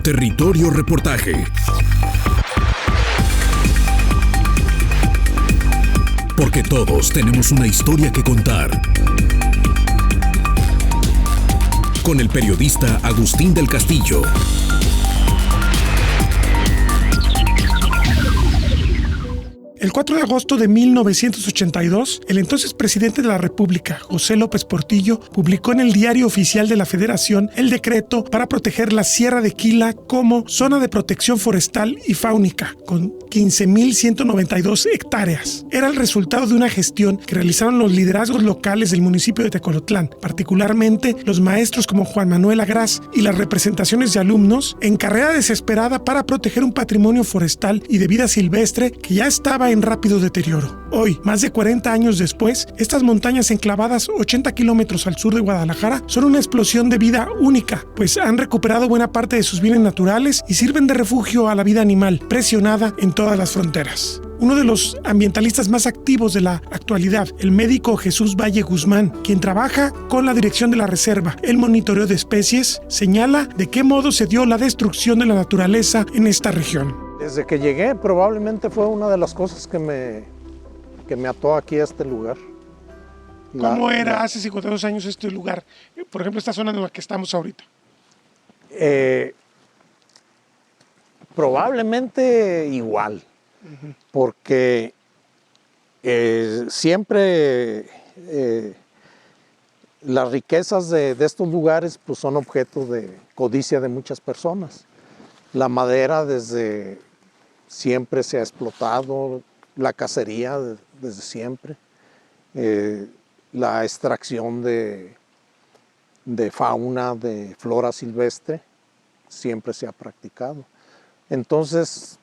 Territorio Reportaje. Porque todos tenemos una historia que contar. Con el periodista Agustín del Castillo. El 4 de agosto de 1982, el entonces presidente de la República, José López Portillo, publicó en el Diario Oficial de la Federación el decreto para proteger la Sierra de Quila como zona de protección forestal y fáunica, con 15.192 hectáreas. Era el resultado de una gestión que realizaron los liderazgos locales del municipio de Tecolotlán, particularmente los maestros como Juan Manuel Agraz y las representaciones de alumnos, en carrera desesperada para proteger un patrimonio forestal y de vida silvestre que ya estaba en rápido deterioro. Hoy, más de 40 años después, estas montañas enclavadas 80 kilómetros al sur de Guadalajara son una explosión de vida única, pues han recuperado buena parte de sus bienes naturales y sirven de refugio a la vida animal, presionada en todas las fronteras. Uno de los ambientalistas más activos de la actualidad, el médico Jesús Valle Guzmán, quien trabaja con la dirección de la reserva, el monitoreo de especies, señala de qué modo se dio la destrucción de la naturaleza en esta región. Desde que llegué, probablemente fue una de las cosas que me ató aquí a este lugar. ¿Cómo era hace 52 años este lugar? Por ejemplo, esta zona en la que estamos ahorita. Probablemente igual, porque siempre las riquezas de estos lugares pues, son objeto de codicia de muchas personas. La madera siempre se ha explotado, la cacería desde siempre, la extracción de fauna, de flora silvestre, siempre se ha practicado. Entonces,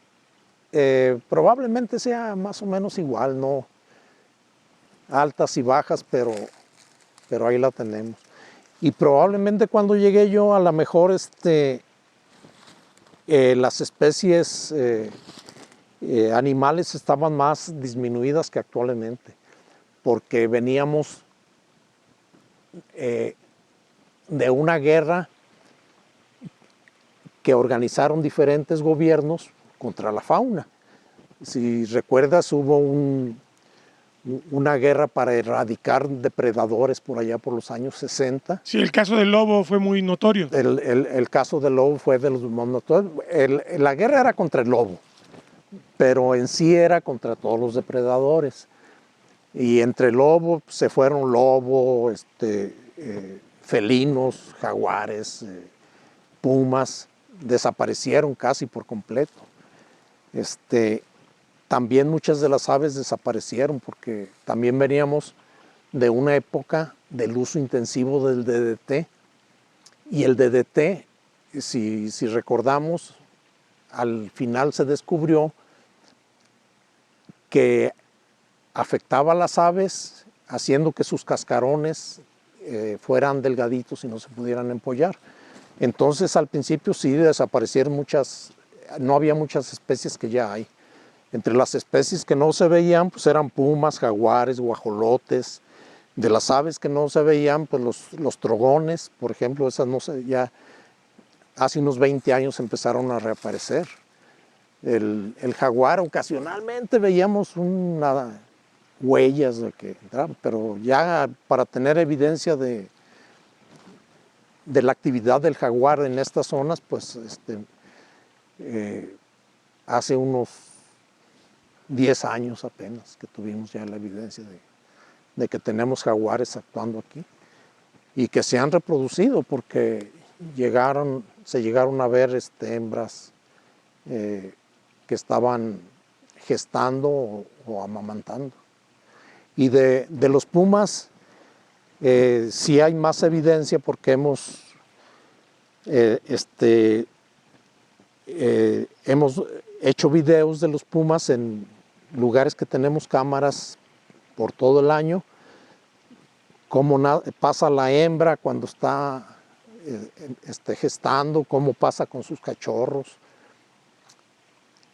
probablemente sea más o menos igual, no altas y bajas, pero ahí la tenemos. Y probablemente cuando llegué yo, a lo mejor las especies animales estaban más disminuidas que actualmente, porque veníamos de una guerra que organizaron diferentes gobiernos contra la fauna. Si recuerdas, hubo una guerra para erradicar depredadores por allá por los años 60. Sí, el caso del lobo fue muy notorio. El caso del lobo fue de los más notorios. La guerra era contra el lobo, pero en sí era contra todos los depredadores. Y entre lobo se fueron felinos, jaguares, pumas, desaparecieron casi por completo. También muchas de las aves desaparecieron porque también veníamos de una época del uso intensivo del DDT. Y el DDT, si recordamos, al final se descubrió que afectaba a las aves haciendo que sus cascarones fueran delgaditos y no se pudieran empollar. Entonces al principio sí desaparecieron no había muchas especies que ya hay. Entre las especies que no se veían, pues eran pumas, jaguares, guajolotes. De las aves que no se veían, pues los trogones, por ejemplo, esas no se, ya hace unos 20 años empezaron a reaparecer. El jaguar, ocasionalmente veíamos huellas de que entraba, pero ya para tener evidencia de la actividad del jaguar en estas zonas, pues hace unos 10 años apenas que tuvimos ya la evidencia de que tenemos jaguares actuando aquí y que se han reproducido porque se llegaron a ver hembras que estaban gestando o amamantando. Y de los pumas sí hay más evidencia porque hemos hecho videos de los pumas en lugares que tenemos cámaras por todo el año, cómo pasa la hembra cuando está gestando, cómo pasa con sus cachorros,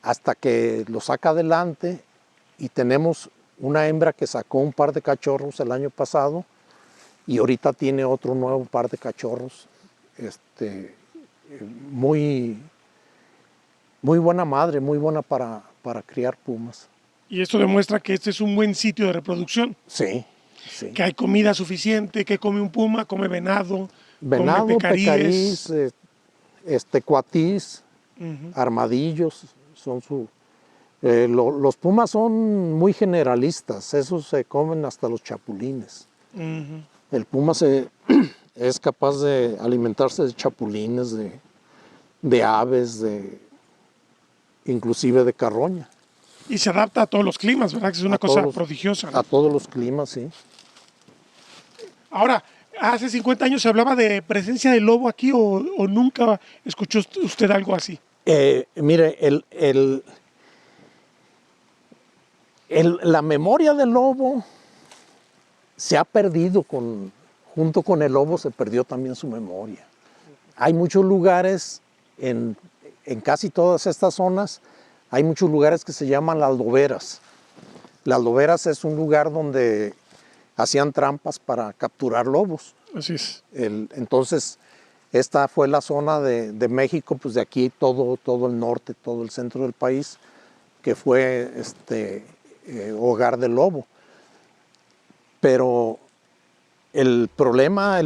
hasta que lo saca adelante. Y tenemos una hembra que sacó un par de cachorros el año pasado y ahorita tiene otro nuevo par de cachorros muy muy buena madre, muy buena para criar pumas. Y esto demuestra que este es un buen sitio de reproducción. Sí, sí. Que hay comida suficiente, que come un puma, come venado, Venado, come pecaríes. Cuatís, armadillos, los pumas son muy generalistas, esos se comen hasta los chapulines. El puma es capaz de alimentarse de chapulines, de aves, inclusive de carroña. Y se adapta a todos los climas, ¿verdad? Que es una cosa prodigiosa, ¿no? A todos los climas, sí. Ahora, hace 50 años se hablaba de presencia de lobo aquí o nunca escuchó usted algo así. Mire, la memoria del lobo se ha perdido, junto con el lobo se perdió también su memoria. Hay muchos lugares, en casi todas estas zonas, hay muchos lugares que se llaman las loberas. Las loberas es un lugar donde hacían trampas para capturar lobos. Así es. Entonces, esta fue la zona de México, pues de aquí todo el norte, todo el centro del país, que fue hogar del lobo. Pero el problema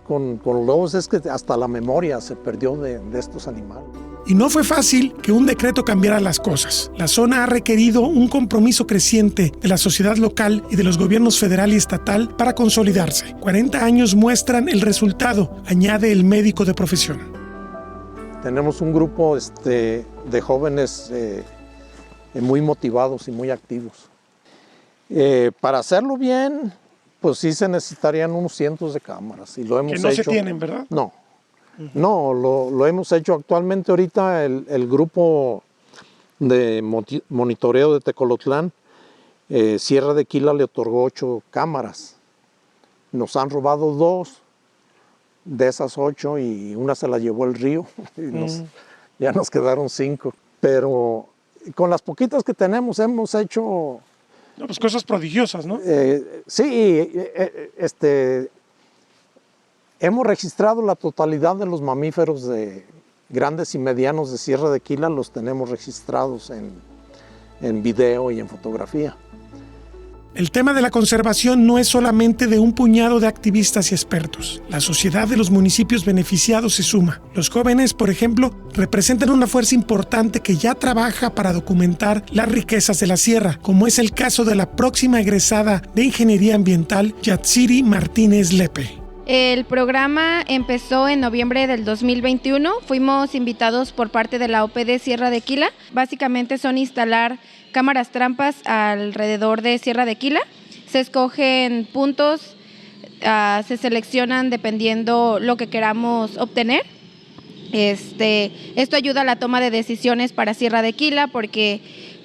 con los lobos es que hasta la memoria se perdió de estos animales. Y no fue fácil que un decreto cambiara las cosas. La zona ha requerido un compromiso creciente de la sociedad local y de los gobiernos federal y estatal para consolidarse. 40 años muestran el resultado, añade el médico de profesión. Tenemos un grupo de jóvenes muy motivados y muy activos. Para hacerlo bien, pues sí se necesitarían unos cientos de cámaras. Y lo hemos hecho. Que no se tienen, ¿verdad? No. No, lo hemos hecho actualmente ahorita. El grupo de monitoreo de Tecolotlán, Sierra de Quila le otorgó 8 cámaras. Nos han robado 2 de esas 8 y una se la llevó el río. Y ya nos quedaron 5. Pero con las poquitas que tenemos hemos hecho... No, pues cosas prodigiosas, ¿no? Sí, hemos registrado la totalidad de los mamíferos grandes y medianos de Sierra de Quila, los tenemos registrados en video y en fotografía. El tema de la conservación no es solamente de un puñado de activistas y expertos. La sociedad de los municipios beneficiados se suma. Los jóvenes, por ejemplo, representan una fuerza importante que ya trabaja para documentar las riquezas de la sierra, como es el caso de la próxima egresada de Ingeniería Ambiental, Yatsiri Martínez Lepe. El programa empezó en noviembre del 2021. Fuimos invitados por parte de la OPD Sierra de Quila. Básicamente son instalar cámaras trampas alrededor de Sierra de Quila. Se escogen puntos, se seleccionan dependiendo lo que queramos obtener. Esto ayuda a la toma de decisiones para Sierra de Quila porque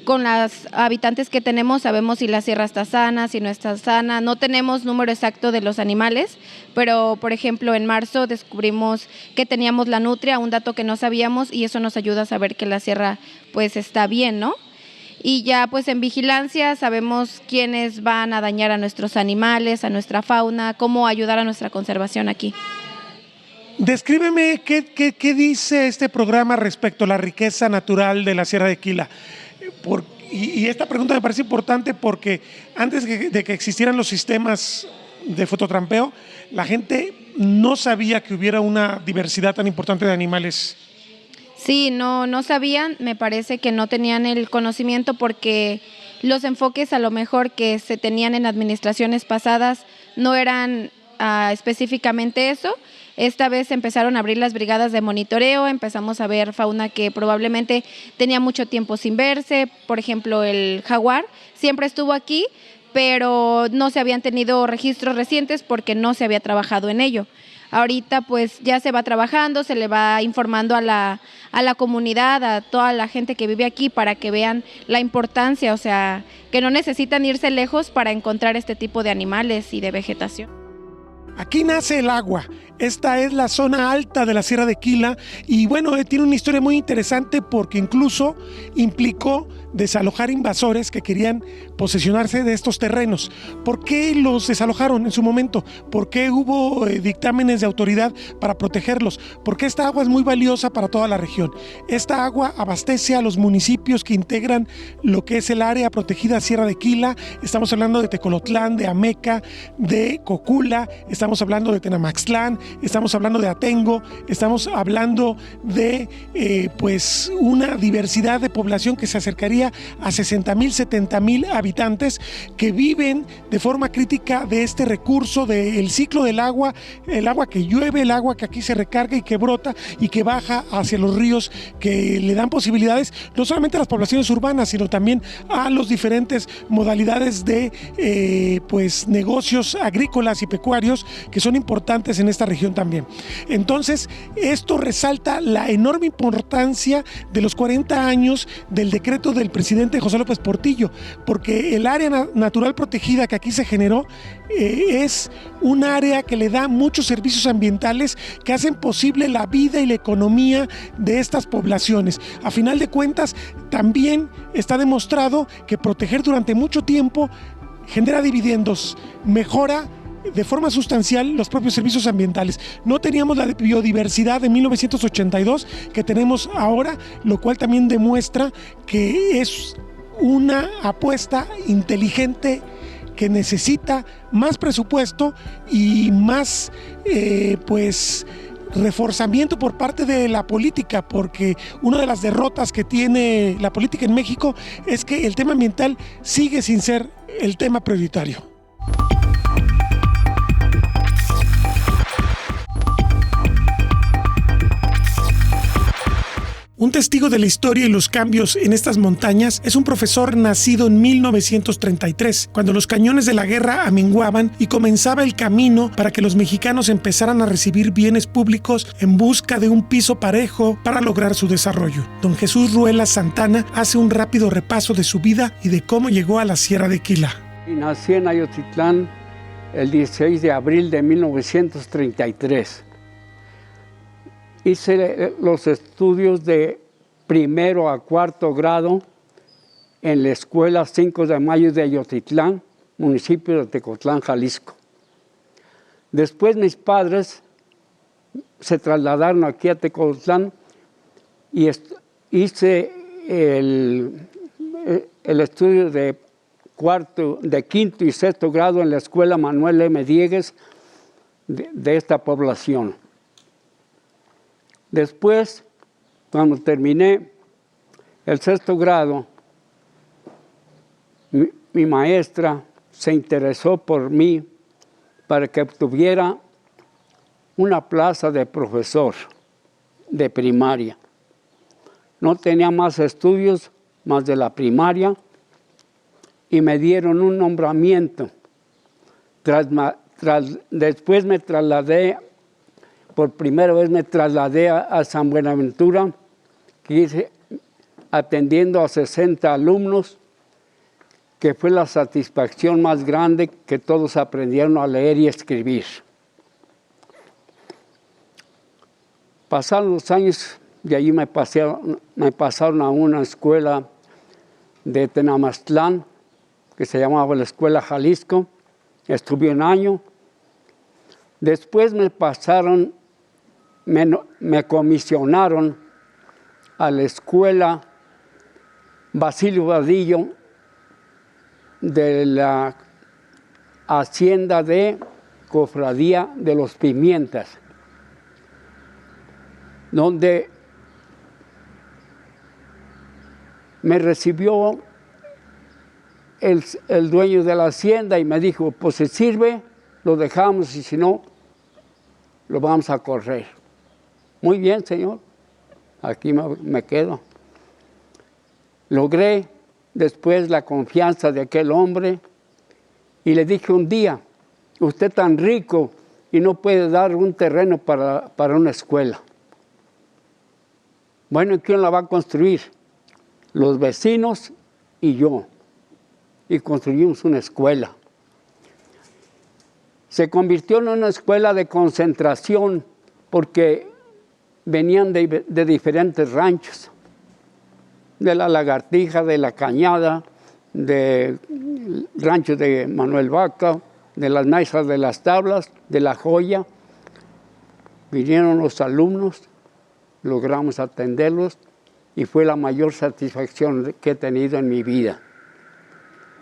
con los habitantes que tenemos sabemos si la sierra está sana, si no está sana. No tenemos número exacto de los animales, pero por ejemplo en marzo descubrimos que teníamos la nutria, un dato que no sabíamos, y eso nos ayuda a saber que la sierra pues está bien, ¿no? Y ya pues en vigilancia sabemos quiénes van a dañar a nuestros animales, a nuestra fauna, cómo ayudar a nuestra conservación aquí. Descríbeme qué dice este programa respecto a la riqueza natural de la Sierra de Quila. Y esta pregunta me parece importante porque antes de que existieran los sistemas de fototrampeo, la gente no sabía que hubiera una diversidad tan importante de animales. Sí, no sabían, me parece que no tenían el conocimiento porque los enfoques a lo mejor que se tenían en administraciones pasadas no eran específicamente eso. Esta vez empezaron a abrir las brigadas de monitoreo, empezamos a ver fauna que probablemente tenía mucho tiempo sin verse. Por ejemplo, el jaguar siempre estuvo aquí, pero no se habían tenido registros recientes porque no se había trabajado en ello. Ahorita pues ya se va trabajando, se le va informando a la comunidad, a toda la gente que vive aquí para que vean la importancia, o sea, que no necesitan irse lejos para encontrar este tipo de animales y de vegetación. Aquí nace el agua. Esta es la zona alta de la Sierra de Quila y bueno, tiene una historia muy interesante porque incluso implicó desalojar invasores que querían posesionarse de estos terrenos. ¿Por qué los desalojaron en su momento? ¿Por qué hubo dictámenes de autoridad para protegerlos? Porque esta agua es muy valiosa para toda la región. Esta agua abastece a los municipios que integran lo que es el área protegida Sierra de Quila. Estamos hablando de Tecolotlán, de Ameca, de Cocula, estamos hablando de Tenamaxtlán, estamos hablando de Atengo, estamos hablando de pues una diversidad de población que se acercaría a 60,000, 70,000 habitantes que viven de forma crítica de este recurso del ciclo del agua, el agua que llueve, el agua que aquí se recarga y que brota y que baja hacia los ríos, que le dan posibilidades no solamente a las poblaciones urbanas, sino también a los diferentes modalidades de pues negocios agrícolas y pecuarios que son importantes en esta región también. Entonces, esto resalta la enorme importancia de los 40 años del decreto del presidente José López Portillo, porque el área natural protegida que aquí se generó es un área que le da muchos servicios ambientales que hacen posible la vida y la economía de estas poblaciones. A final de cuentas, también está demostrado que proteger durante mucho tiempo genera dividendos, mejora de forma sustancial los propios servicios ambientales. No teníamos la biodiversidad de 1982 que tenemos ahora, lo cual también demuestra que es una apuesta inteligente que necesita más presupuesto y más pues reforzamiento por parte de la política, porque una de las derrotas que tiene la política en México es que el tema ambiental sigue sin ser el tema prioritario. Un testigo de la historia y los cambios en estas montañas es un profesor nacido en 1933, cuando los cañones de la guerra amenguaban y comenzaba el camino para que los mexicanos empezaran a recibir bienes públicos en busca de un piso parejo para lograr su desarrollo. Don Jesús Ruela Santana hace un rápido repaso de su vida y de cómo llegó a la Sierra de Quila. Nací en Ayotitlán el 16 de abril de 1933. Hice los estudios de primero a cuarto grado en la Escuela 5 de Mayo de Ayotitlán, municipio de Tecotlán, Jalisco. Después mis padres se trasladaron aquí a Tecotlán y hice el estudio de quinto y sexto grado en la Escuela Manuel M. Diegues de esta población. Después, cuando terminé el sexto grado, mi maestra se interesó por mí para que obtuviera una plaza de profesor de primaria. No tenía más estudios más de la primaria y me dieron un nombramiento. Después me trasladé. Por primera vez me trasladé a San Buenaventura, que hice atendiendo a 60 alumnos, que fue la satisfacción más grande, que todos aprendieron a leer y escribir. Pasaron los años y allí me pasaron a una escuela de Tenamaxtlán, que se llamaba la Escuela Jalisco. Estuve un año. Después me comisionaron a la Escuela Basilio Vadillo de la Hacienda de Cofradía de los Pimientas, donde me recibió el dueño de la hacienda y me dijo, pues si sirve, lo dejamos y si no, lo vamos a correr. Muy bien, señor, aquí me quedo. Logré después la confianza de aquel hombre y le dije un día, usted tan rico y no puede dar un terreno para una escuela. Bueno, ¿y quién la va a construir? Los vecinos y yo. Y construimos una escuela. Se convirtió en una escuela de concentración porque venían de diferentes ranchos, de la Lagartija, de la Cañada, del rancho de Manuel Vaca, de las Maestras de las Tablas, de La Joya. Vinieron los alumnos, logramos atenderlos y fue la mayor satisfacción que he tenido en mi vida.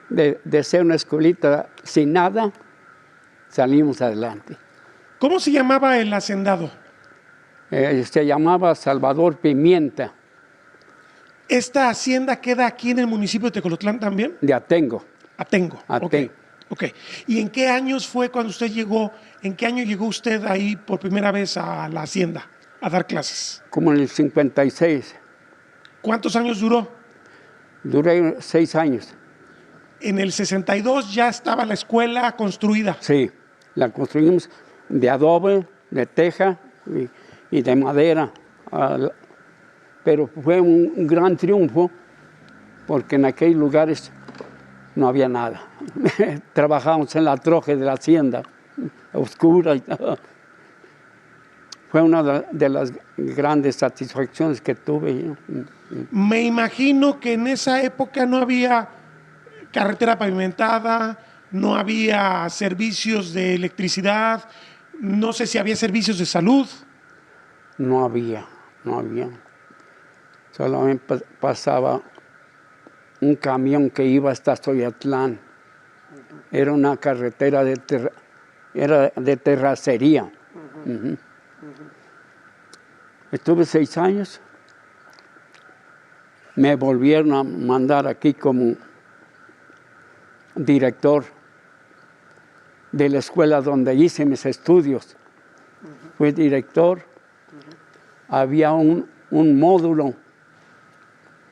De ser una escuelita sin nada, salimos adelante. ¿Cómo se llamaba el hacendado? Se llamaba Salvador Pimienta. ¿Esta hacienda queda aquí en el municipio de Tecolotlán también? De Atengo. Atengo. Atengo. Okay. ¿Y en qué años fue cuando usted llegó? ¿En qué año llegó usted ahí por primera vez a la hacienda a dar clases? Como en el 56. ¿Cuántos años duró? Duré 6 años. En el 62 ya estaba la escuela construida. Sí, la construimos de adobe, de teja y de madera. Pero fue un gran triunfo porque en aquellos lugares no había nada. Trabajábamos en la troje de la hacienda, oscura y todo. Fue una de las grandes satisfacciones que tuve. Me imagino que en esa época no había carretera pavimentada, no había servicios de electricidad, no sé si había servicios de salud. No había. Solamente pasaba un camión que iba hasta Xoyatlán. Era una carretera era de terracería. Estuve 6 años. Me volvieron a mandar aquí como director de la escuela donde hice mis estudios. Fui director. Había un módulo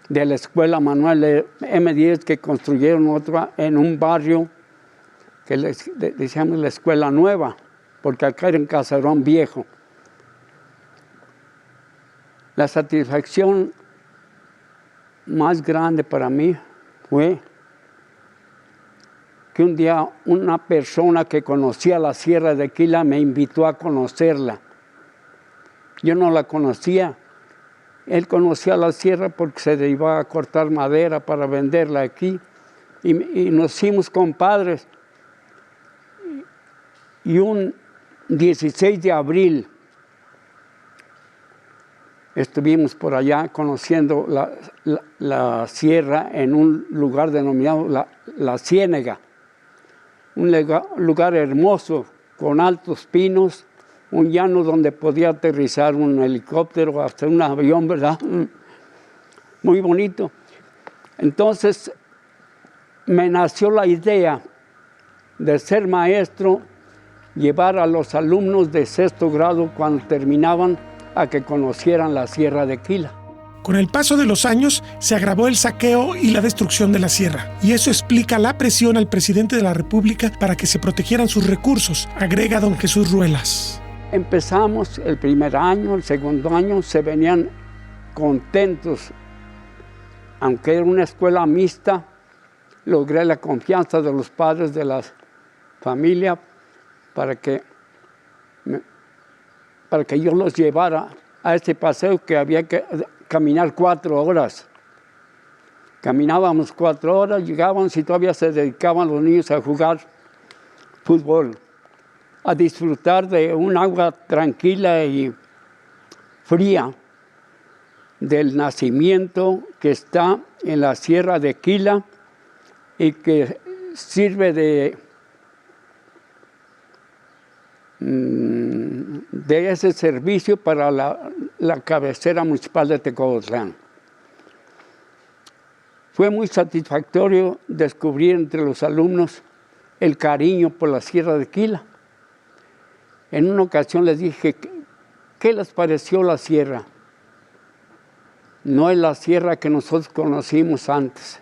de la escuela Manuel M10 que construyeron otra en un barrio que decíamos la escuela nueva, porque acá era un caserón viejo. La satisfacción más grande para mí fue que un día una persona que conocía la Sierra de Quila me invitó a conocerla. Yo no la conocía. Él conocía la sierra porque se iba a cortar madera para venderla aquí. Y nos hicimos compadres. Y un 16 de abril estuvimos por allá conociendo la sierra en un lugar denominado la Ciénega. Un lugar hermoso, con altos pinos, un llano donde podía aterrizar un helicóptero, hasta un avión, ¿verdad? Muy bonito. Entonces, me nació la idea de ser maestro, llevar a los alumnos de 6º grado cuando terminaban a que conocieran la Sierra de Quila. Con el paso de los años se agravó el saqueo y la destrucción de la sierra, y eso explica la presión al presidente de la República para que se protegieran sus recursos, agrega don Jesús Ruelas. Empezamos el primer año, el segundo año, se venían contentos. Aunque era una escuela mixta, logré la confianza de los padres de la familia para que yo los llevara a este paseo que había que caminar 4 horas. Caminábamos 4 horas, llegábamos y todavía se dedicaban los niños a jugar fútbol, a disfrutar de un agua tranquila y fría del nacimiento que está en la Sierra de Quila y que sirve de ese servicio para la cabecera municipal de Tecolotlán. Fue muy satisfactorio descubrir entre los alumnos el cariño por la Sierra de Quila. En una ocasión les dije, ¿qué les pareció la sierra? No es la sierra que nosotros conocimos antes.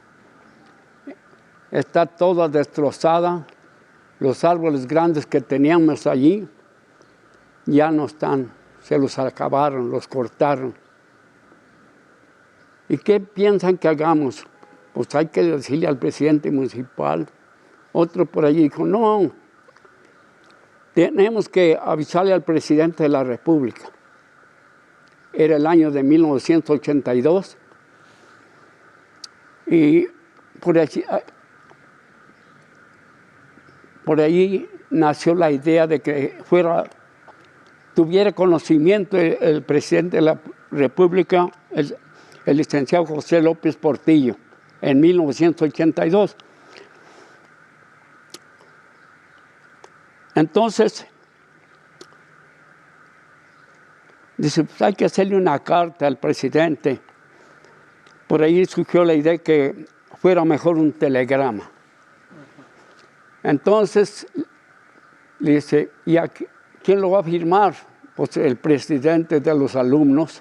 Está toda destrozada. Los árboles grandes que teníamos allí ya no están. Se los acabaron, los cortaron. ¿Y qué piensan que hagamos? Pues hay que decirle al presidente municipal. Otro por allí dijo, no, tenemos que avisarle al presidente de la República. Era el año de 1982 y por allí nació la idea de que tuviera conocimiento el presidente de la República, el licenciado José López Portillo, en 1982. Entonces, dice, pues hay que hacerle una carta al presidente. Por ahí surgió la idea que fuera mejor un telegrama. Entonces, le dice, ¿y quién lo va a firmar? Pues el presidente de los alumnos,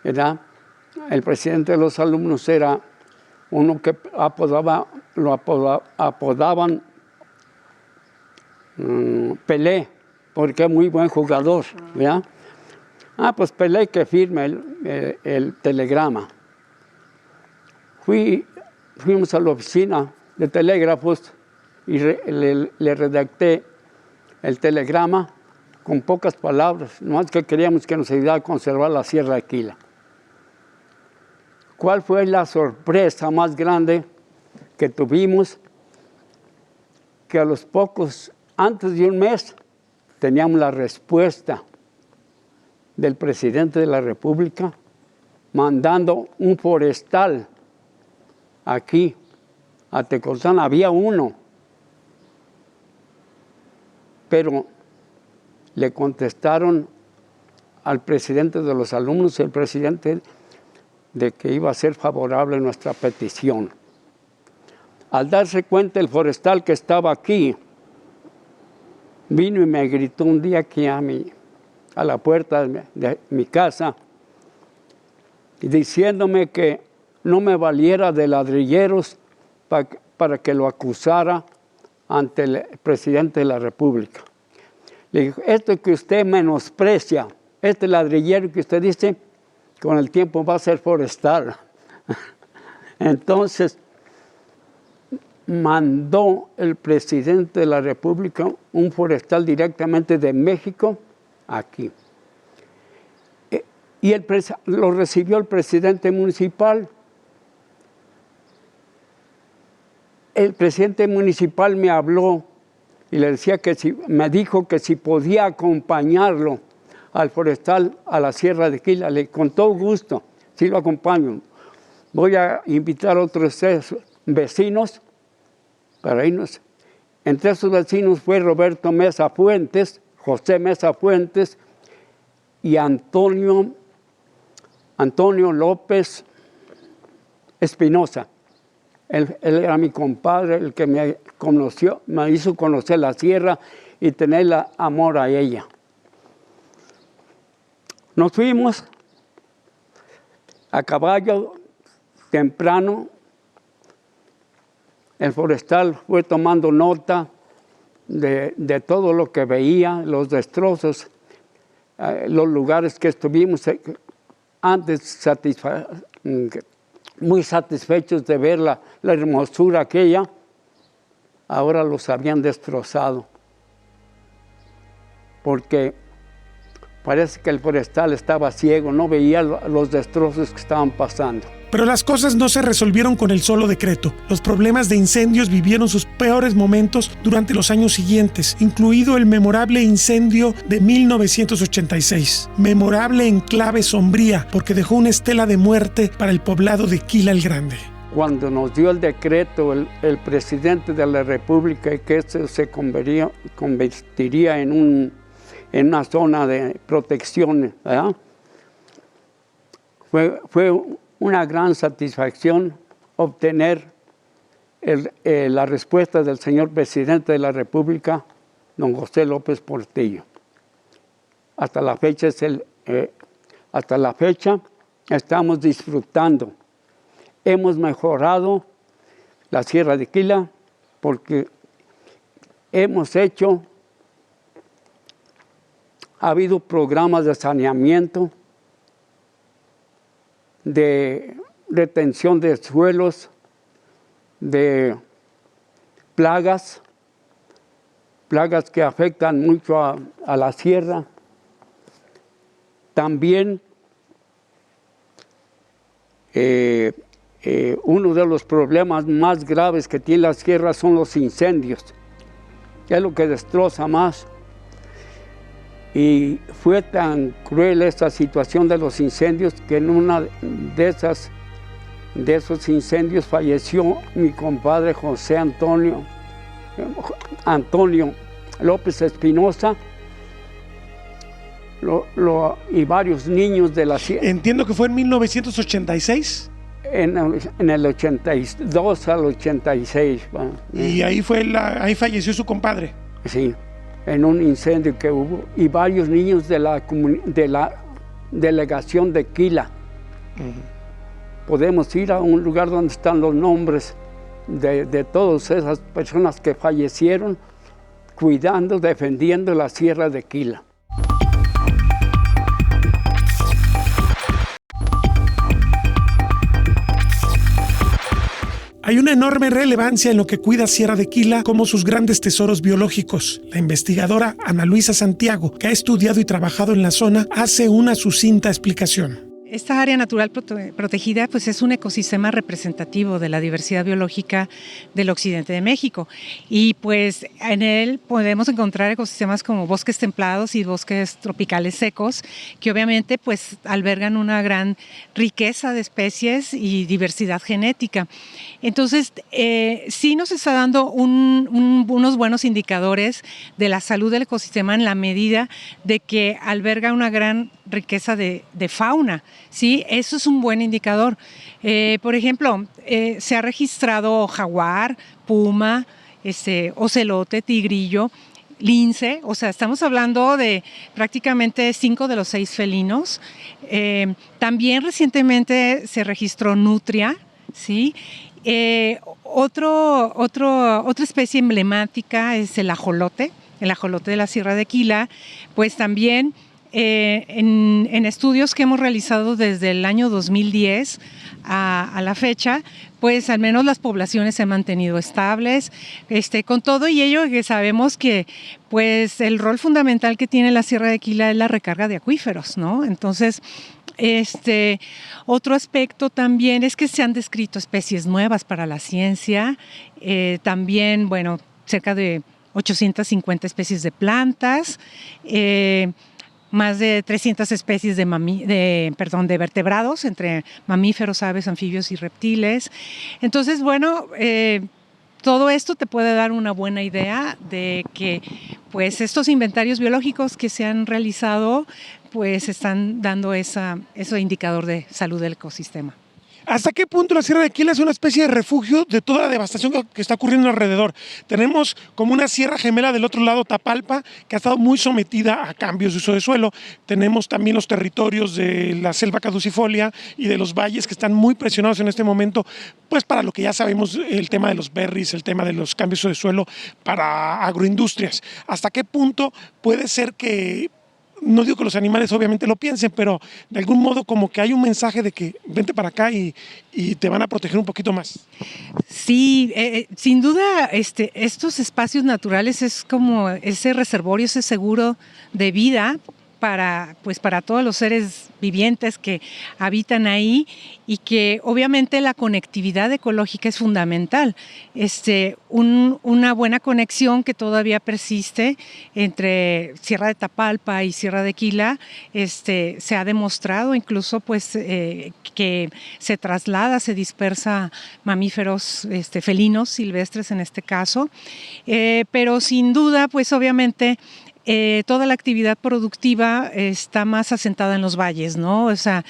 ¿verdad? El presidente de los alumnos era uno que lo apodaban Pelé, porque es muy buen jugador, ¿verdad? Pues Pelé que firme el telegrama. Fuimos a la oficina de telégrafos y le redacté el telegrama con pocas palabras, nomás que queríamos que nos ayudara a conservar la Sierra de Aquila. ¿Cuál fue la sorpresa más grande que tuvimos? Que a los pocos, antes de un mes, teníamos la respuesta del presidente de la República mandando un forestal aquí a Tecoztlán. Había uno, pero le contestaron al presidente de los alumnos, el presidente, de que iba a ser favorable nuestra petición. Al darse cuenta el forestal que estaba aquí, vino y me gritó un día aquí a la puerta de mi casa, diciéndome que no me valiera de ladrilleros para que lo acusara ante el presidente de la República. Le dijo, esto que usted menosprecia, este ladrillero que usted dice, con el tiempo va a ser forestal. Entonces, mandó el presidente de la República un forestal directamente de México aquí. Y lo recibió el presidente municipal. El presidente municipal me habló y le decía me dijo que si podía acompañarlo al forestal a la Sierra de Aquila. Con todo gusto, sí lo acompaño. Voy a invitar a otros 3 vecinos para irnos. Entre esos vecinos fue Roberto Mesa Fuentes, José Mesa Fuentes y Antonio López Espinosa. Él era mi compadre, el que me hizo conocer la sierra y tener amor a ella. Nos fuimos a caballo temprano. El forestal fue tomando nota de todo lo que veía, los destrozos, los lugares que estuvimos antes muy satisfechos de ver la hermosura aquella, ahora los habían destrozado. Porque parece que el forestal estaba ciego, no veía los destrozos que estaban pasando. Pero las cosas no se resolvieron con el solo decreto. Los problemas de incendios vivieron sus peores momentos durante los años siguientes, incluido el memorable incendio de 1986. Memorable en clave sombría, porque dejó una estela de muerte para el poblado de Quila el Grande. Cuando nos dio el decreto el presidente de la República, que esto se convertiría en una zona de protección, ¿verdad? Fue una gran satisfacción obtener la respuesta del señor presidente de la República, don José López Portillo. Hasta la fecha estamos disfrutando. Hemos mejorado la Sierra de Aquila porque ha habido programas de saneamiento, de retención de suelos, de plagas, plagas que afectan mucho a la sierra. También uno de los problemas más graves que tiene la sierra son los incendios. Es lo que destroza más. Y fue tan cruel esta situación de los incendios que en una de esos incendios falleció mi compadre José Antonio López Espinosa y varios niños de la sierra. Entiendo que fue en 1986. En el 82 al 86. Y ahí falleció su compadre. Sí, en un incendio que hubo. Y varios niños de la delegación de Quila. Podemos ir a un lugar donde están los nombres de todas esas personas que fallecieron cuidando, defendiendo la sierra de Quila. Hay una enorme relevancia en lo que cuida Sierra de Quila como sus grandes tesoros biológicos. La investigadora Ana Luisa Santiago, que ha estudiado y trabajado en la zona, hace una sucinta explicación. Esta área natural protegida pues es un ecosistema representativo de la diversidad biológica del occidente de México y pues en él podemos encontrar ecosistemas como bosques templados y bosques tropicales secos que obviamente pues albergan una gran riqueza de especies y diversidad genética. Entonces sí nos está dando unos buenos indicadores de la salud del ecosistema en la medida de que alberga una gran riqueza de fauna. Sí, eso es un buen indicador. Por ejemplo, se ha registrado jaguar, puma, ocelote, tigrillo, lince, o sea, estamos hablando de prácticamente 5 de los 6 felinos. También recientemente se registró nutria, ¿sí? Otra especie emblemática es el ajolote de la Sierra de Quila, pues también en estudios que hemos realizado desde el año 2010 a la fecha, pues al menos las poblaciones se han mantenido estables, con todo y ello que sabemos que pues el rol fundamental que tiene la Sierra de Quila es la recarga de acuíferos, ¿no? Entonces, otro aspecto también es que se han descrito especies nuevas para la ciencia, también, bueno, cerca de 850 especies de plantas, más de 300 especies de vertebrados, entre mamíferos, aves, anfibios y reptiles. Entonces, bueno, todo esto te puede dar una buena idea de que pues, estos inventarios biológicos que se han realizado pues, están dando ese indicador de salud del ecosistema. ¿Hasta qué punto la Sierra de Quila es una especie de refugio de toda la devastación que está ocurriendo alrededor? Tenemos como una sierra gemela del otro lado, Tapalpa, que ha estado muy sometida a cambios de uso de suelo. Tenemos también los territorios de la selva caducifolia y de los valles que están muy presionados en este momento, pues para lo que ya sabemos, el tema de los berries, el tema de los cambios de suelo para agroindustrias. ¿Hasta qué punto puede ser que... No digo que los animales obviamente lo piensen, pero de algún modo como que hay un mensaje de que vente para acá y te van a proteger un poquito más? Sí, sin duda estos espacios naturales es como ese reservorio, ese seguro de vida para todos los seres vivientes que habitan ahí y que obviamente la conectividad ecológica es fundamental. Una buena conexión que todavía persiste entre Sierra de Tapalpa y Sierra de Quila, se ha demostrado incluso pues, que se traslada, se dispersa mamíferos felinos silvestres en este caso, pero sin duda pues obviamente toda la actividad productiva está más asentada en los valles, ¿no? O sea,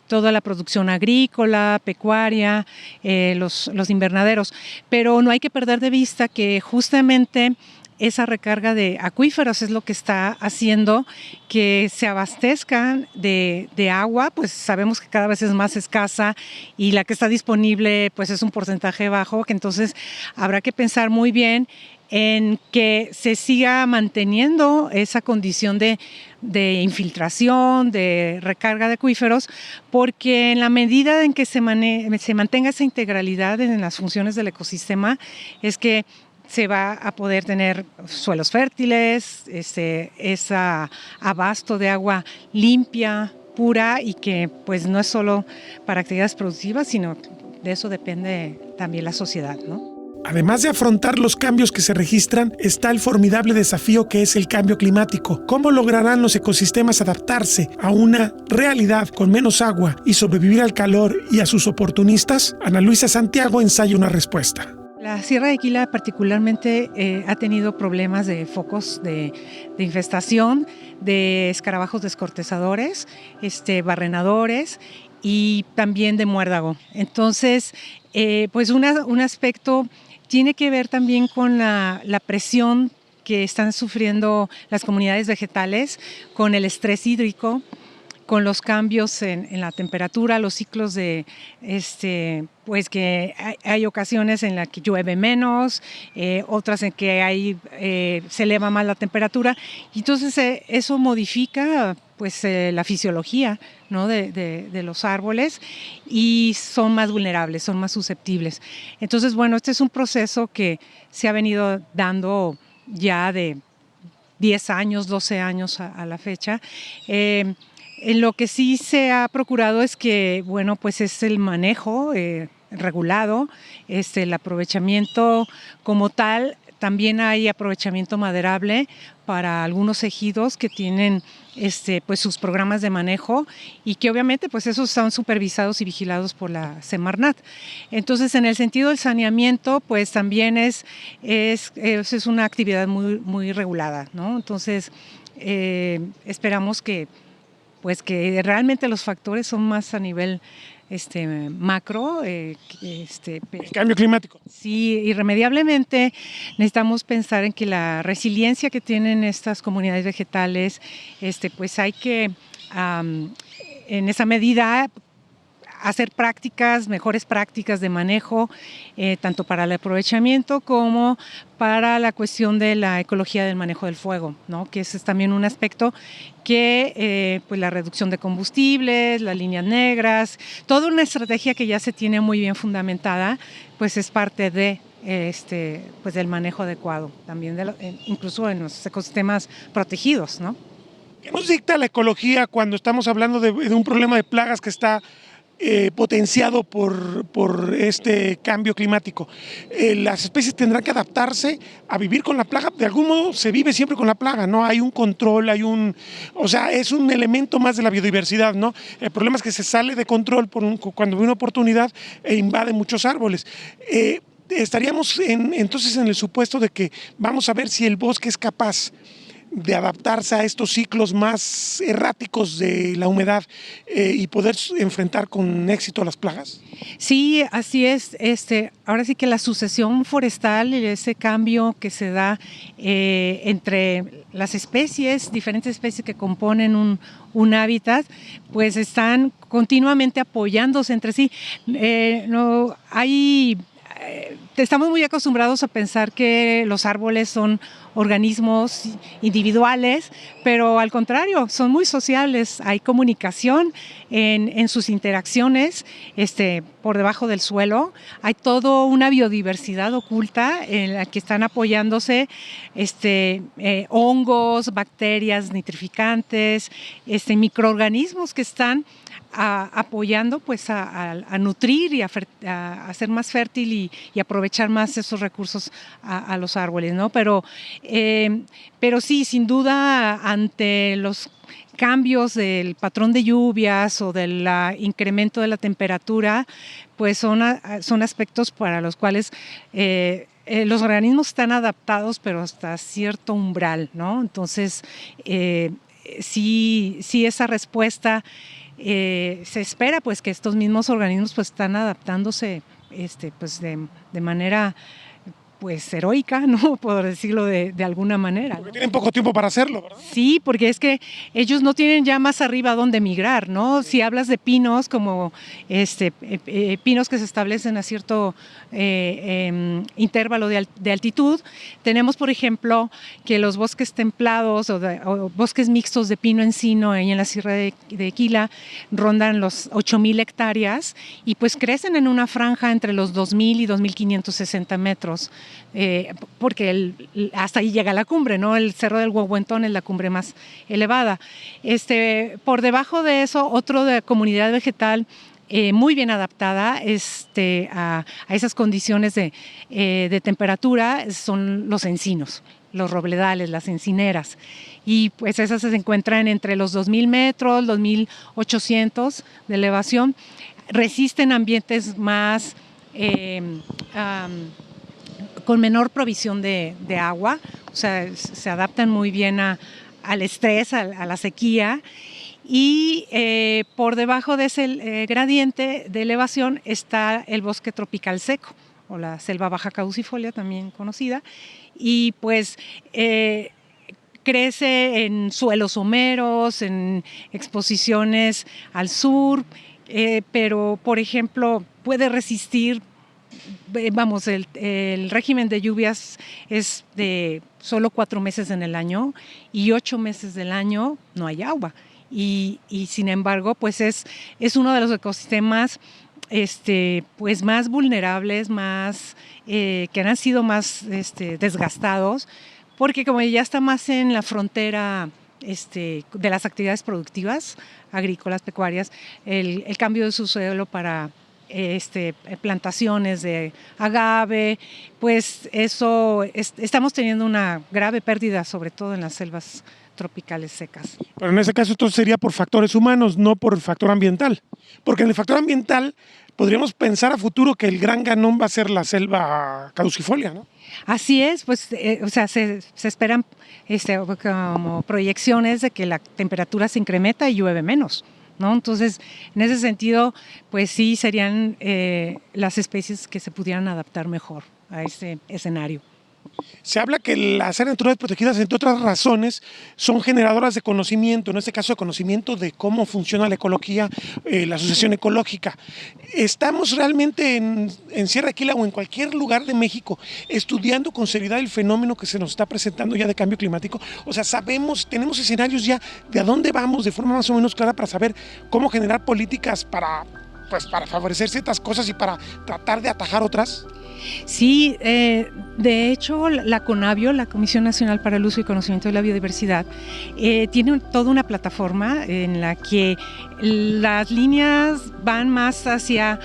toda la producción agrícola, pecuaria, los invernaderos. Pero no hay que perder de vista que justamente esa recarga de acuíferos es lo que está haciendo que se abastezcan de agua, pues sabemos que cada vez es más escasa y la que está disponible pues es un porcentaje bajo, que entonces habrá que pensar muy bien en que se siga manteniendo esa condición de infiltración, de recarga de acuíferos, porque en la medida en que se mantenga esa integralidad en las funciones del ecosistema, es que se va a poder tener suelos fértiles, abasto de agua limpia, pura, y que pues no es solo para actividades productivas, sino de eso depende también la sociedad, ¿no? Además de afrontar los cambios que se registran, está el formidable desafío que es el cambio climático. ¿Cómo lograrán los ecosistemas adaptarse a una realidad con menos agua y sobrevivir al calor y a sus oportunistas? Ana Luisa Santiago ensaya una respuesta. La Sierra de Quila particularmente ha tenido problemas de focos de infestación, de escarabajos descortezadores, barrenadores y también de muérdago. Entonces, pues un aspecto tiene que ver también con la presión que están sufriendo las comunidades vegetales, con el estrés hídrico, con los cambios en la temperatura, los ciclos de, pues que hay ocasiones en las que llueve menos, otras en que se eleva más la temperatura, y entonces eso modifica pues la fisiología, ¿no? de los árboles, y son más vulnerables, son más susceptibles. Entonces, bueno, este es un proceso que se ha venido dando ya de 10 años, 12 años a la fecha. En lo que sí se ha procurado es que, bueno, pues es el manejo regulado, el aprovechamiento como tal. También hay aprovechamiento maderable para algunos ejidos que tienen pues sus programas de manejo, y que obviamente pues esos están supervisados y vigilados por la Semarnat. Entonces, en el sentido del saneamiento, pues también es una actividad muy, muy regulada, ¿no? Entonces, esperamos que realmente los factores son más a nivel macro. El cambio climático. Sí, irremediablemente necesitamos pensar en que la resiliencia que tienen estas comunidades vegetales, pues hay que, en esa medida, hacer mejores prácticas de manejo, tanto para el aprovechamiento como para la cuestión de la ecología del manejo del fuego, ¿no? Que ese es también un aspecto que pues la reducción de combustibles, las líneas negras, toda una estrategia que ya se tiene muy bien fundamentada, pues es parte de pues del manejo adecuado, también incluso en los ecosistemas protegidos, ¿no? ¿Qué nos dicta la ecología cuando estamos hablando de un problema de plagas que está potenciado por este cambio climático? Las especies tendrán que adaptarse a vivir con la plaga. De algún modo se vive siempre con la plaga, ¿no? Hay un control, o sea, es un elemento más de la biodiversidad, ¿no? El problema es que se sale de control cuando hay una oportunidad e invade muchos árboles. Estaríamos entonces en el supuesto de que vamos a ver si el bosque es capaz de adaptarse a estos ciclos más erráticos de la humedad y poder enfrentar con éxito a las plagas. Sí, así es. Ahora sí que la sucesión forestal y ese cambio que se da entre las especies, diferentes especies que componen un hábitat, pues están continuamente apoyándose entre sí. Estamos muy acostumbrados a pensar que los árboles son organismos individuales, pero al contrario, son muy sociables. Hay comunicación en sus interacciones por debajo del suelo. Hay toda una biodiversidad oculta en la que están apoyándose hongos, bacterias nitrificantes, microorganismos que están apoyando pues a nutrir y a hacer más fértil y aprovechar más esos recursos a los árboles, ¿no? Pero sí, sin duda, ante los cambios del patrón de lluvias o del incremento de la temperatura, pues son aspectos para los cuales los organismos están adaptados, pero hasta cierto umbral, ¿no? Entonces, sí esa respuesta se espera pues que estos mismos organismos pues están adaptándose pues de manera pues heroica, ¿no? Por decirlo de alguna manera. Porque tienen poco tiempo para hacerlo, ¿verdad? Sí, porque es que ellos no tienen ya más arriba a dónde migrar, ¿no? Si hablas de pinos, como pinos que se establecen a cierto intervalo de altitud, tenemos, por ejemplo, que los bosques templados o bosques mixtos de pino-encino ahí en la Sierra de Quila rondan los 8,000 hectáreas y pues crecen en una franja entre los 2,000 y 2,560 metros. porque hasta ahí llega la cumbre, ¿no? El Cerro del Huehuentón es la cumbre más elevada. Por debajo de eso, otro de comunidad vegetal muy bien adaptada a esas condiciones de temperatura son los encinos, los robledales, las encineras. Y pues esas se encuentran entre los 2.000 metros, 2.800 de elevación. Resisten ambientes más con menor provisión de agua, o sea, se adaptan muy bien al estrés, a la sequía. Y por debajo de ese gradiente de elevación está el bosque tropical seco, o la selva baja caducifolia, también conocida, y pues crece en suelos someros, en exposiciones al sur, pero por ejemplo puede resistir, vamos, el régimen de lluvias es de solo 4 meses en el año y 8 meses del año no hay agua. Y sin embargo, pues es uno de los ecosistemas pues más vulnerables, más que han sido más desgastados, porque como ya está más en la frontera de las actividades productivas, agrícolas, pecuarias, el cambio de su suelo para plantaciones de agave, pues eso estamos teniendo una grave pérdida, sobre todo en las selvas tropicales secas. Pero en ese caso esto sería por factores humanos, no por factor ambiental. Porque en el factor ambiental podríamos pensar a futuro que el gran ganón va a ser la selva caducifolia, ¿no? Así es, pues o sea, se esperan como proyecciones de que la temperatura se incrementa y llueve menos, ¿no? Entonces, en ese sentido, pues sí serían las especies que se pudieran adaptar mejor a ese escenario. Se habla que las áreas naturales protegidas, entre otras razones, son generadoras de conocimiento, en este caso de conocimiento de cómo funciona la ecología, la asociación ecológica. ¿Estamos realmente en Sierra Aquila o en cualquier lugar de México estudiando con seriedad el fenómeno que se nos está presentando ya de cambio climático? O sea, tenemos escenarios ya de a dónde vamos de forma más o menos clara para saber cómo generar políticas para favorecer ciertas cosas y para tratar de atajar otras. Sí, de hecho la CONABIO, la Comisión Nacional para el Uso y Conocimiento de la Biodiversidad, tiene toda una plataforma en la que las líneas van más hacia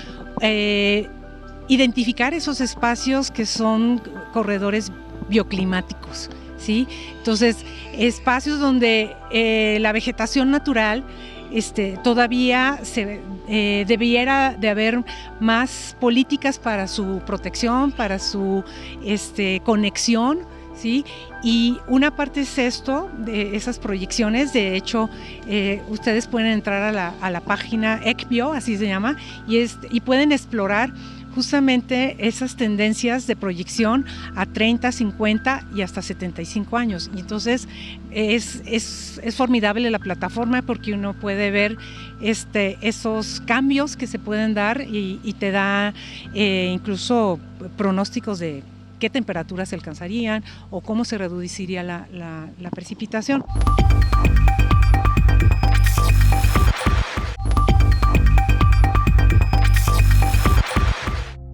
identificar esos espacios que son corredores bioclimáticos, ¿sí? Entonces, espacios donde la vegetación natural todavía debiera de haber más políticas para su protección, para su conexión, ¿sí? Y una parte es esto, de esas proyecciones. De hecho, ustedes pueden entrar a la página ECBio, así se llama, y pueden explorar justamente esas tendencias de proyección a 30, 50 y hasta 75 años. Y entonces es formidable la plataforma porque uno puede ver esos cambios que se pueden dar y te da incluso pronósticos de qué temperaturas se alcanzarían o cómo se reduciría la precipitación.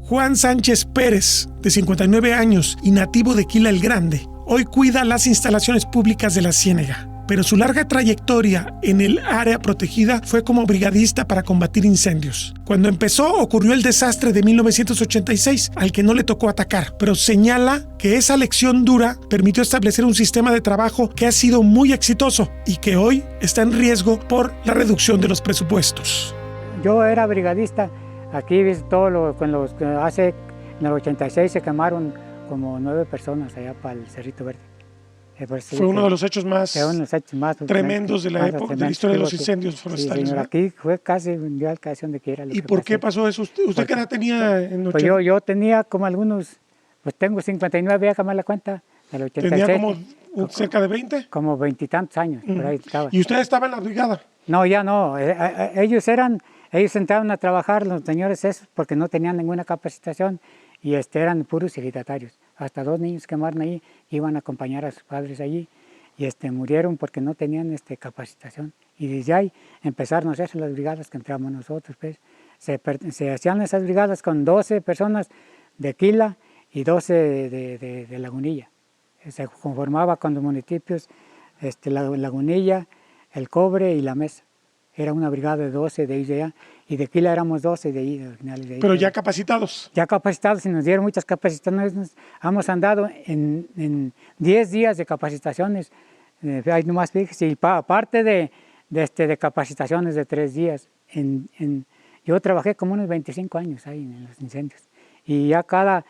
Juan Sánchez Pérez, de 59 años y nativo de Quila el Grande, hoy cuida las instalaciones públicas de la Ciénega, pero su larga trayectoria en el área protegida fue como brigadista para combatir incendios. Cuando empezó ocurrió el desastre de 1986, al que no le tocó atacar, pero señala que esa lección dura permitió establecer un sistema de trabajo que ha sido muy exitoso y que hoy está en riesgo por la reducción de los presupuestos. Yo era brigadista. Aquí en el 86 se quemaron como 9 personas allá para el Cerrito Verde. Fue uno de los hechos más tremendos de la época, de la historia de los incendios forestales. Sí, señor, aquí fue casi mundial, casi donde quiera. ¿Y por qué pasó eso? ¿Usted qué edad tenía en 80? Pues yo tenía como algunos, pues tengo 59, ya que me la cuenta, del 86. ¿Tenía como cerca de 20? Como 20 y tantos años, por ahí estaba. ¿Y usted estaba en la brigada? No, ya no, ellos entraron a trabajar, los señores esos, porque no tenían ninguna capacitación y eran puros ejidatarios. Hasta 2 niños quemaron ahí, iban a acompañar a sus padres allí y murieron porque no tenían capacitación. Y desde ahí empezaron a hacerse las brigadas que entramos nosotros. Pues. Se hacían esas brigadas con 12 personas de Quila y 12 de Lagunilla. Se conformaba con los municipios Lagunilla, El Cobre y La Mesa. Era una brigada de 12 de ahí de allá, y de Quila éramos 12 de ahí. De ahí. Pero ya capacitados. Ya capacitados, y nos dieron muchas capacitaciones. Hemos andado en 10 días de capacitaciones. Hay nomás fíjese, y aparte de capacitaciones de 3 días. Yo trabajé como unos 25 años ahí en los incendios. Y ya cada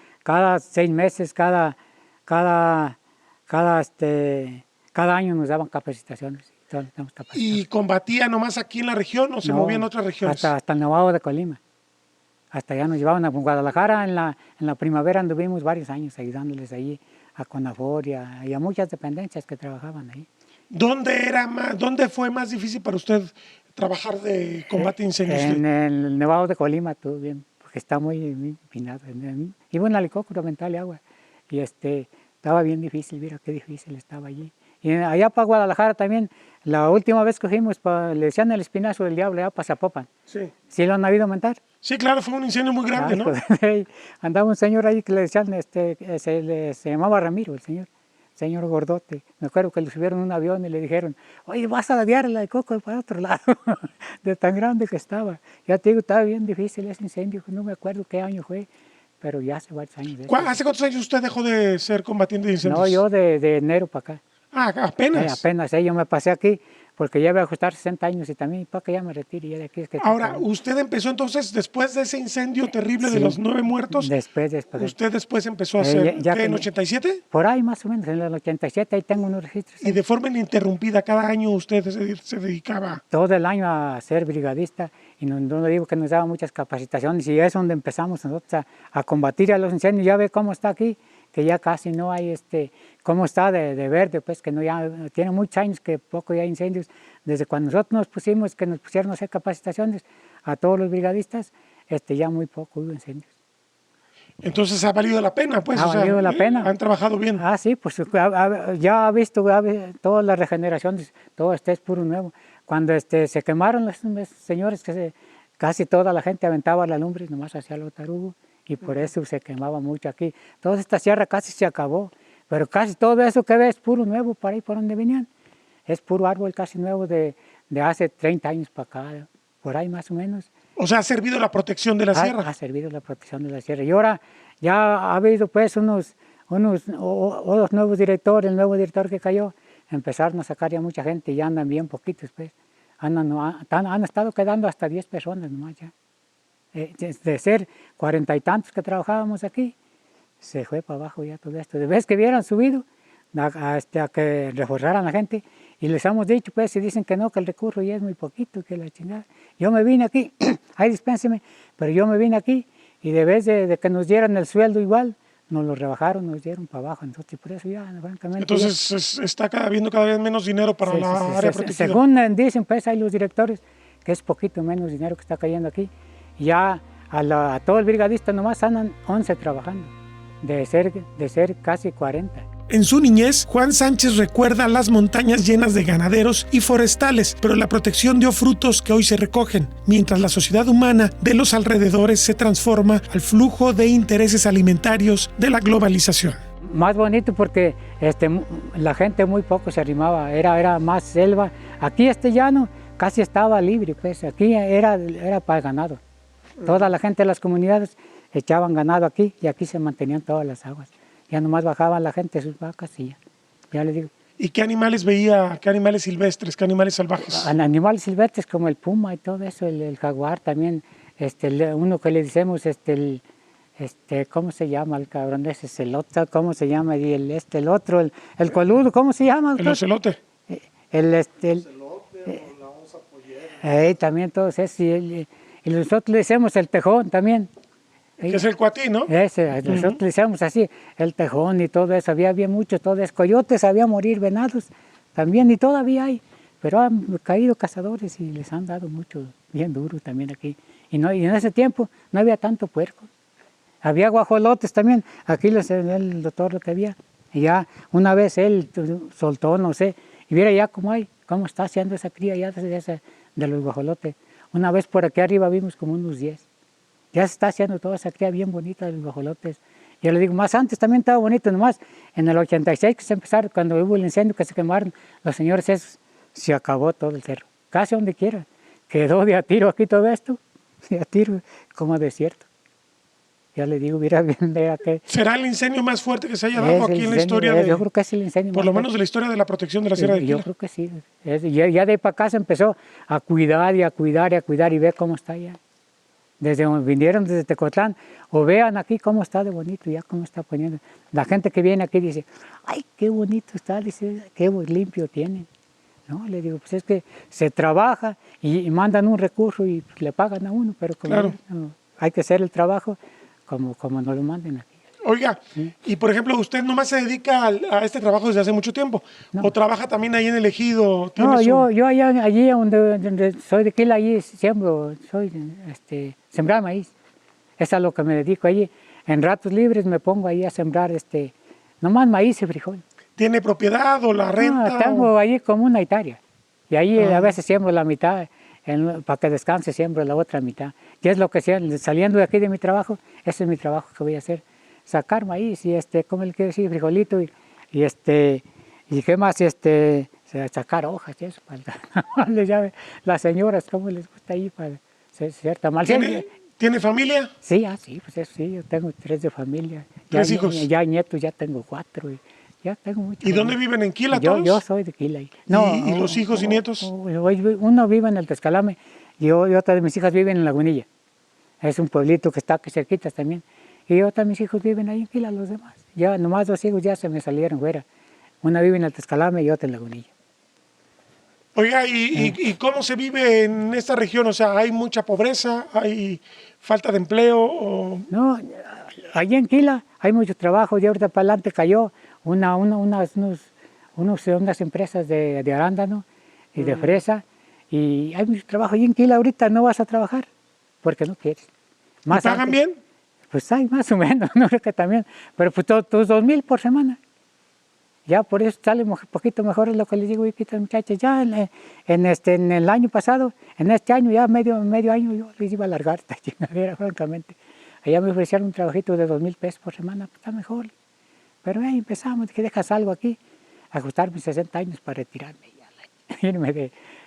6 meses, cada año nos daban capacitaciones. ¿Y combatía nomás aquí en la región o se movían a otras regiones? Hasta el Nevado de Colima. Hasta allá nos llevaban a Guadalajara. En la primavera anduvimos varios años ayudándoles ahí a Conafor y a muchas dependencias que trabajaban ahí. ¿Dónde fue más difícil para usted trabajar de combate a incendios? En el Nevado de Colima, todo bien, porque está muy empinado. Iba en el helicóptero a aventarle agua y estaba bien difícil, mira qué difícil estaba allí. Y allá para Guadalajara también, la última vez que fuimos, le decían el Espinazo del Diablo, allá para Zapopan. Sí. ¿Sí lo han habido aumentar? Sí, claro, fue un incendio muy grande, ¿no? Andaba un señor ahí que le decían, se llamaba Ramiro, el señor gordote. Me acuerdo que le subieron a un avión y le dijeron, oye, vas a ladearla de coco para otro lado, de tan grande que estaba. Ya te digo, estaba bien difícil ese incendio, no me acuerdo qué año fue, pero ya hace varios años. ¿Hace cuántos años usted dejó de ser combatiente de incendios? No, yo de enero para acá. Ah, apenas. Apenas, yo me pasé aquí porque ya voy a ajustar 60 años y también para que ya me retire. Ya de aquí Ahora, usted empezó entonces, después de ese incendio terrible de los 9 muertos, después. usted después empezó a hacer, ¿qué, en 87? Por ahí más o menos, en el 87, ahí tengo unos registros. Y de forma ininterrumpida, cada año usted se dedicaba. Todo el año a ser brigadista, y no digo que nos daba muchas capacitaciones, y es donde empezamos nosotros a combatir a los incendios. Ya ve cómo está aquí, que ya casi no hay, cómo está de verde, pues que no ya tiene muchos años que poco ya hay incendios. Desde cuando nosotros nos pusieron a hacer capacitaciones a todos los brigadistas, ya muy poco hubo incendios. Entonces ha valido la pena, pues. Ha valido la pena. Han trabajado bien. Ah, sí, pues ya ha visto todas las regeneraciones, todo es puro nuevo. Cuando se quemaron los señores, casi toda la gente aventaba la lumbre y nomás hacía lo tarugo, y por eso se quemaba mucho aquí. Toda esta sierra casi se acabó, pero casi todo eso que ves es puro nuevo para ahí por donde venían. Es puro árbol casi nuevo de hace 30 años para acá, por ahí más o menos. O sea, ha servido la protección de la sierra. Ha servido la protección de la sierra. Y ahora ya ha habido pues unos nuevos directores, el nuevo director que cayó, empezaron a sacar ya mucha gente y ya andan bien poquitos pues. Han estado quedando hasta 10 personas nomás ya. De ser 40 y tantos que trabajábamos aquí, se fue para abajo ya todo esto. De vez que hubieran subido a que reforzaran a la gente, y les hemos dicho, pues, si dicen que no, que el recurso ya es muy poquito, que la chingada. Yo me vine aquí, ay, dispénseme, pero yo me vine aquí, y de vez de que nos dieran el sueldo igual, nos lo rebajaron, nos dieron para abajo. Entonces, por eso ya, francamente. Entonces, está habiendo cada vez menos dinero para la área protegida. Según dicen, pues, hay los directores, que es poquito menos dinero que está cayendo aquí. Y ya a todo el brigadista nomás andan 11 trabajando, de ser casi 40. En su niñez, Juan Sánchez recuerda las montañas llenas de ganaderos y forestales, pero la protección dio frutos que hoy se recogen, mientras la sociedad humana de los alrededores se transforma al flujo de intereses alimentarios de la globalización. Más bonito porque la gente muy poco se arrimaba, era más selva. Aquí llano casi estaba libre, pues aquí era para ganado. Toda la gente de las comunidades echaban ganado aquí y aquí se mantenían todas las aguas. Ya nomás bajaban la gente sus vacas y ya les digo. ¿Y qué animales veía? ¿Qué animales silvestres? ¿Qué animales salvajes? Animales silvestres como el puma y todo eso, el jaguar también. Uno que le decimos, ¿cómo se llama el cabrón ese? El otro, ¿cómo se llama? Y el otro, el coludo, ¿cómo se llama? El ocelote. El ocelote o la onza pollera. También todos esos. Y nosotros le decimos el tejón también. Que es el cuatí, ¿no? Nosotros le decíamos así, el tejón y todo eso, había mucho, todo eso. Coyotes, había morir, venados también, y todavía hay, pero han caído cazadores y les han dado mucho, bien duro también aquí. Y en ese tiempo no había tanto puerco. Había guajolotes también, aquí el doctor lo que había. Y ya una vez él soltó, no sé, y mira ya cómo está haciendo esa cría ya de los guajolotes. Una vez por aquí arriba vimos como unos 10. Ya se está haciendo toda esa cría bien bonita de los guajolotes. Yo le digo, más antes también estaba bonito, nomás en el 86 que se empezaron, cuando hubo el incendio que se quemaron los señores esos, se acabó todo el cerro, casi donde quiera. Quedó de a tiro aquí todo esto, de a tiro, como desierto. Ya le digo, mira bien, vea que... ¿Será el incendio más fuerte que se haya dado aquí en la historia de...? Yo creo que es el incendio por más lo menos fuerte. de la historia de la protección de la Sierra de Quila. Yo creo que sí. Ya de ahí para acá se empezó a cuidar y a cuidar y a cuidar y ve cómo está ya. Vinieron desde Tecotlán, o vean aquí cómo está de bonito, ya cómo está poniendo. La gente que viene aquí dice, ay, qué bonito está, dice, qué limpio tiene. No, le digo, pues es que se trabaja y mandan un recurso y le pagan a uno, pero como Claro. no, hay que hacer el trabajo como nos lo manden aquí. Oiga, y por ejemplo, ¿usted nomás se dedica a este trabajo desde hace mucho tiempo? No. ¿O trabaja también ahí en el ejido? No, ¿Tiene yo allí donde soy de Quila, allí siembro, sembrar maíz. Es a lo que me dedico allí. En ratos libres me pongo ahí a sembrar nomás maíz y frijol. ¿Tiene propiedad o la renta? No, tengo allí como una hectárea. Y ahí a veces siembro la mitad, para que descanse siembro la otra mitad. Y es lo que saliendo de aquí de mi trabajo, ese es mi trabajo que voy a hacer. Sacar maíz y ¿cómo le quiero decir? Frijolito y qué más, sacar hojas y eso. Las señoras, ¿cómo les gusta ahí para hacer tamal? ¿Tiene familia? Sí, sí, pues eso sí, yo tengo 3 de familia. ¿3 hijos? Ya nietos, ya tengo 4. Ya tengo muchos. ¿Y dónde viven? ¿En Quila yo, todos? Yo soy de Quila. No, ¿Y los hijos y nietos? Uno vive en el Texcalame y otra de mis hijas viven en Lagunilla. Es un pueblito que está aquí cerquita también. Y otra de mis hijos viven ahí en Quila, los demás. Ya nomás 2 hijos ya se me salieron fuera. Una vive en el Texcalame y otra en Lagunilla. Oiga, ¿y cómo se vive en esta región? O sea, ¿hay mucha pobreza? ¿Hay falta de empleo? No, allí en Quila hay mucho trabajo. Y ahorita para adelante cayó unas empresas de arándano y de fresa. Y hay mucho trabajo. Allí en Quila ahorita no vas a trabajar porque no quieres. ¿Y pagan bien? Pues hay más o menos, no sé qué también. Pero pues tus 2,000 por semana. Ya por eso sale un poquito mejor, es lo que les digo a estas muchachas. Ya en el año pasado, en este año, ya medio año, yo les iba a alargar esta chingadera, francamente. Allá me ofrecieron un trabajito de 2,000 pesos por semana, pues está mejor. Pero ahí empezamos, que dejas algo aquí, ajustar mis 60 años para retirarme.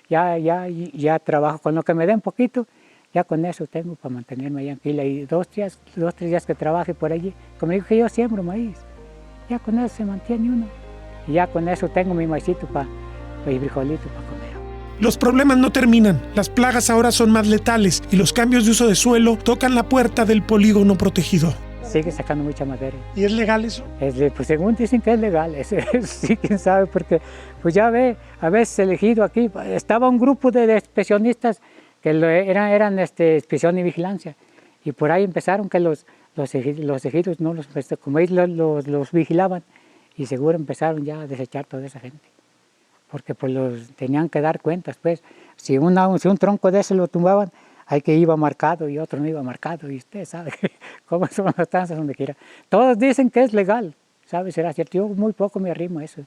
Ya trabajo con lo que me den poquito, ya con eso tengo para mantenerme allá en Quila. Y 2, 3 días que trabaje por allí, como digo que yo siembro maíz, ya con eso se mantiene uno. Y ya con eso tengo mi maicito y frijolito para comer. Los problemas no terminan, las plagas ahora son más letales y los cambios de uso de suelo tocan la puerta del polígono protegido. Sigue sacando mucha madera. ¿Y es legal eso? Pues según dicen que es legal, eso sí, quién sabe, porque pues ya ve, a veces elegido aquí, estaba un grupo de inspeccionistas que eran inspección y vigilancia, y por ahí empezaron que los ejidos no como ellos los vigilaban, y seguro empezaron ya a desechar toda esa gente, porque pues tenían que dar cuentas, pues, si un tronco de ese lo tumbaban, hay que iba marcado y otro no iba marcado, y usted sabe cómo son las tanzas donde quiera. Todos dicen que es legal, ¿sabe? Será cierto, yo muy poco me arrimo a eso.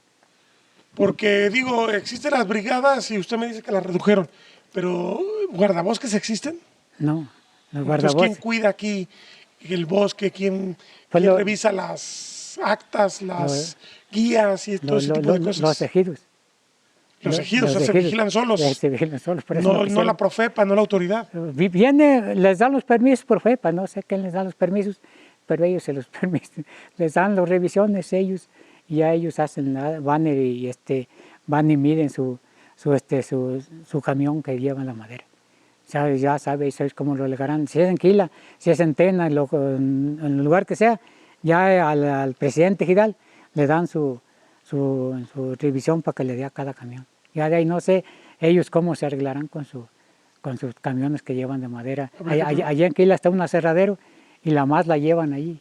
Porque digo, existen las brigadas y usted me dice que las redujeron, pero ¿guardabosques existen? No, los Entonces, guardabosques. ¿quién cuida aquí el bosque? ¿Quién revisa las actas, las guías y todo ese tipo de cosas? Los ejidos. Los ejidos se vigilan solos. Se vigilan solos. Por eso no la Profepa, no la autoridad. Les dan los permisos Profepa, no sé quién les da los permisos, pero ellos se los permiten. Les dan las revisiones ellos y a ellos van y miden su camión que llevan la madera. Ya sabéis cómo lo legarán. Si es en Quila, si es en Tena, en el lugar que sea, ya al presidente Gidal le dan su revisión para que le dé a cada camión. Ya de ahí no sé ellos cómo se arreglarán con sus camiones que llevan de madera. Allá en Quila está un aserradero y la más la llevan allí.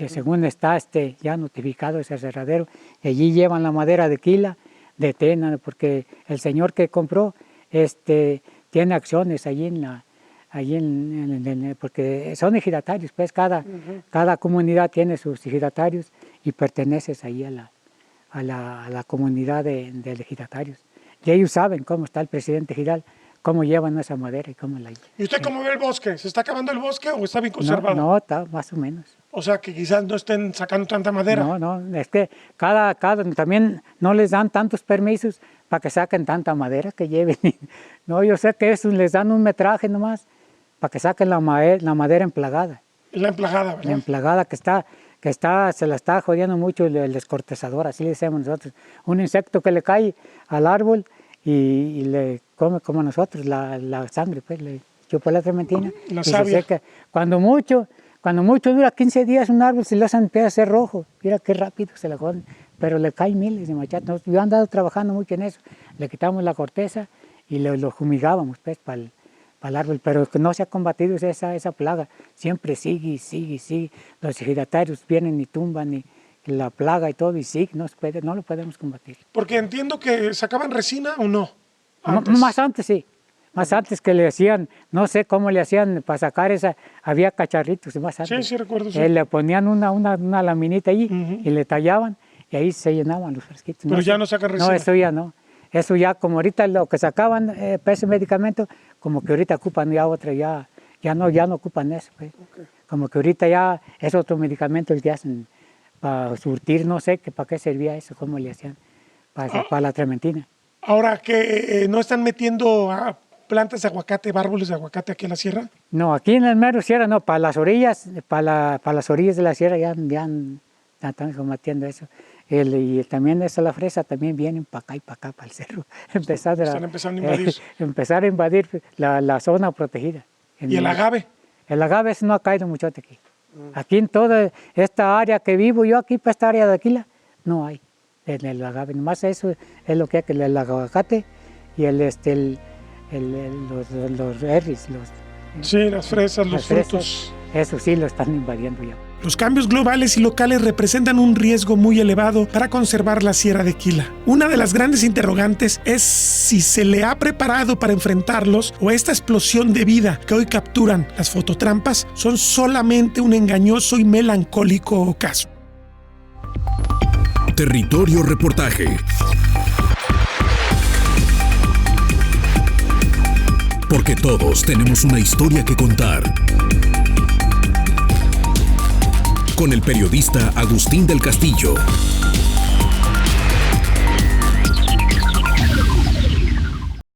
Según está ya notificado ese aserradero, y allí llevan la madera de Quila, de Tena, porque el señor que compró tiene acciones allí porque son ejidatarios, pues cada comunidad tiene sus ejidatarios y perteneces ahí a la comunidad de ejidatarios. Y ellos saben cómo está el presidente Gidal, cómo llevan esa madera y cómo la llevan. ¿Y usted cómo ve el bosque? ¿Se está acabando el bosque o está bien conservado? No, está más o menos. O sea, que quizás no estén sacando tanta madera. No, es que cada también no les dan tantos permisos para que saquen tanta madera que lleven. No, yo sé que eso les dan un metraje nomás para que saquen la madera emplagada. La emplagada, ¿verdad? La emplagada que se la está jodiendo mucho el descortezador, así le decimos nosotros. Un insecto que le cae al árbol y le come como nosotros la sangre, pues le chupa la trementina. La y savia. se seca. Cuando mucho dura 15 días un árbol, se le empieza a ser rojo. Mira qué rápido se la joden. Pero le caen miles de machates. Yo he andado trabajando mucho en eso. Le quitamos la corteza y lo fumigábamos pues, para el árbol. Pero no se ha combatido esa plaga. Siempre sigue. Los ejidatarios vienen y tumban la plaga y todo y sigue. No lo podemos combatir. Porque entiendo que sacaban resina o no. Más antes sí. Más antes que le hacían, no sé cómo le hacían para sacar había cacharritos más antes. Sí, recuerdo. Sí. Le ponían una laminita allí y le tallaban y ahí se llenaban los frasquitos. Pero ya no sacan resina. No, eso ya no. Eso ya como ahorita lo que sacaban para ese medicamento, como que ahorita ocupan ya otra, ya no ocupan eso. Pues. Okay. Como que ahorita ya es otro medicamento el que hacen para surtir, no sé para qué servía eso, cómo le hacían para la trementina. Ahora que no están metiendo plantas de aguacate, árboles de aguacate aquí en la sierra. No, aquí en el mero sierra no, para las orillas de la sierra ya están combatiendo eso. Y también la fresa también vienen para acá y para acá, para el cerro. Están empezando a invadir. Empezar a invadir la zona protegida. ¿Y el agave? El agave no ha caído mucho aquí. Aquí en toda esta área que vivo yo, aquí para esta área de Aquila, no hay el agave. Nomás eso es lo que hay, el aguacate y los berries. Sí, las fresas, los frutos. Eso sí lo están invadiendo ya. Los cambios globales y locales representan un riesgo muy elevado para conservar la Sierra de Aquila. Una de las grandes interrogantes es si se le ha preparado para enfrentarlos o esta explosión de vida que hoy capturan las fototrampas son solamente un engañoso y melancólico ocaso. Territorio Reportaje. Porque todos tenemos una historia que contar. Con el periodista Agustín del Castillo.